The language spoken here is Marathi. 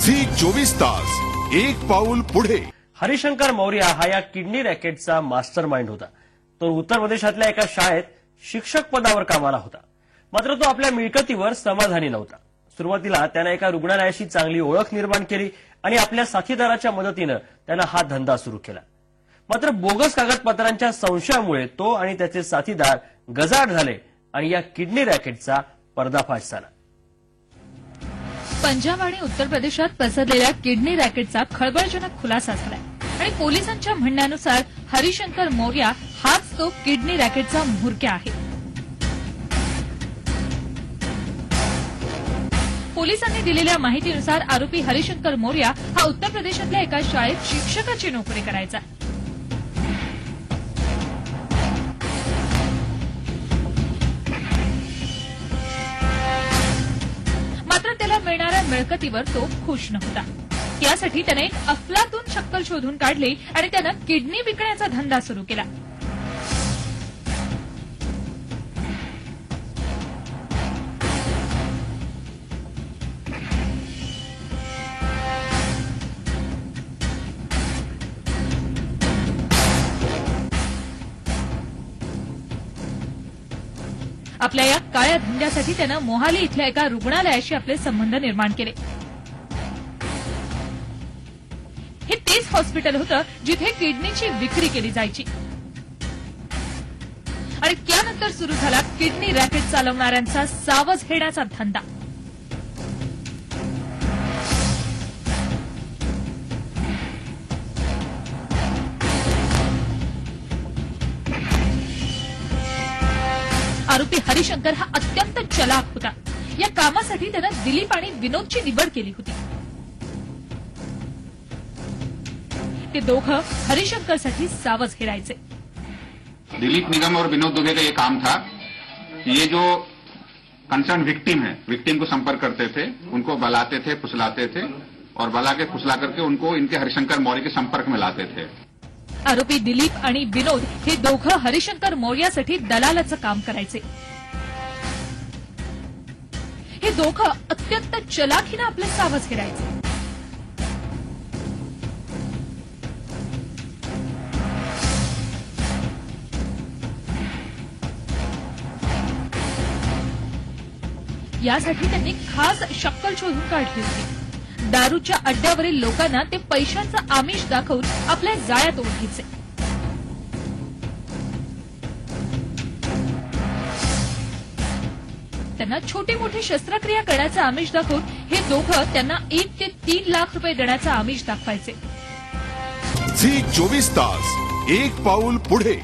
झी 24 तास एक पाऊल पुढे। हरिशंकर मौर्य हा या किडनी रॅकेटचा मास्टरमाइंड होता। तो उत्तर प्रदेशातल्या एका शाळेत शिक्षक पदावर कामाला होता। मात्र तो आपल्या मिळकतीवर समाधानी नव्हता। सुरुवातीला त्याने एका रुग्णालयाशी चांगली ओळख निर्माण केली आणि आपल्या साथीदाराच्या मदतीने त्याने हा धंदा सुरू केला। मात्र बोगस कागदपत्रांच्या संशयामुळे तो आणि त्याचे साथीदार गजाआड झाले आणि या किडनी रॅकेटचा पर्दाफाश झाला। पंजाब आणि उत्तर प्रदेशात पसरलेल्या किडनी रॅकेटचा खळबळजनक खुलासा झालाय आणि पोलिसांच्या म्हणण्यानुसार हरिशंकर मौर्य हाच तो किडनी रॅकेटचा म्होरक्या आहे। पोलिसांनी दिलेल्या माहितीनुसार आरोपी हरिशंकर मौर्य हा उत्तर प्रदेशातल्या एका शाळेत शिक्षकाची नोकरी करायचा। मात्र त्याला मिळणाऱ्या मिळकतीवर तो खुश नव्हता। यासाठी त्याने एक अफलातून शक्कल शोधून काढली आणि त्यानं किडनी विकण्याचा धंदा सुरू केला। आपल्या या काळ्या धंद्यासाठी त्यानं मोहाली इथल्या एका रुग्णालयाशी आपले संबंध निर्माण केले। हे तेच हॉस्पिटल होतं जिथे किडनीची विक्री केली जायची आणि त्यानंतर सुरू झाला किडनी रॅकेट चालवणाऱ्यांचा सावज घेण्याचा धंदा। आरोपी हरिशंकर हा अत्यंत चलाक होता। या कामासाठी त्यानं दिलीप आणि विनोदची निवड केली होती। ते दोघं हरिशंकरसाठी सावज घेरायचे। दिलीप निगम और विनोद दुबे का ये काम था कि ये जो कंसर्न विक्टिम है, विक्टिम को संपर्क करते थे, उनको बलाते थे, फुसलाते थे और बला के फुसला करके उनको इनके हरिशंकर मौर्य के संपर्क में लाते थे। आरोपी दिलीप आणि विनोद हे दोघं हरिशंकर मौर्यासाठी दलालाचं काम करायचे। हे दोघं अत्यंत चलाखीनं आपले सावज घेरायचे। यासाठी त्यांनी खास शक्कल शोधून काढली होती। दारूच्या अड्ड्यावरील लोकांना ते पैशांचं आमिष दाखवून आपल्या जाळ्यात ओढायचे। त्यांना छोटी मोठी शस्त्रक्रिया करण्याचं आमिष दाखवून हे दोघं त्यांना 1 ते 3 लाख रुपये देण्याचं आमिष दाखवायचे। झी 24 तास एक पाऊल पुढे।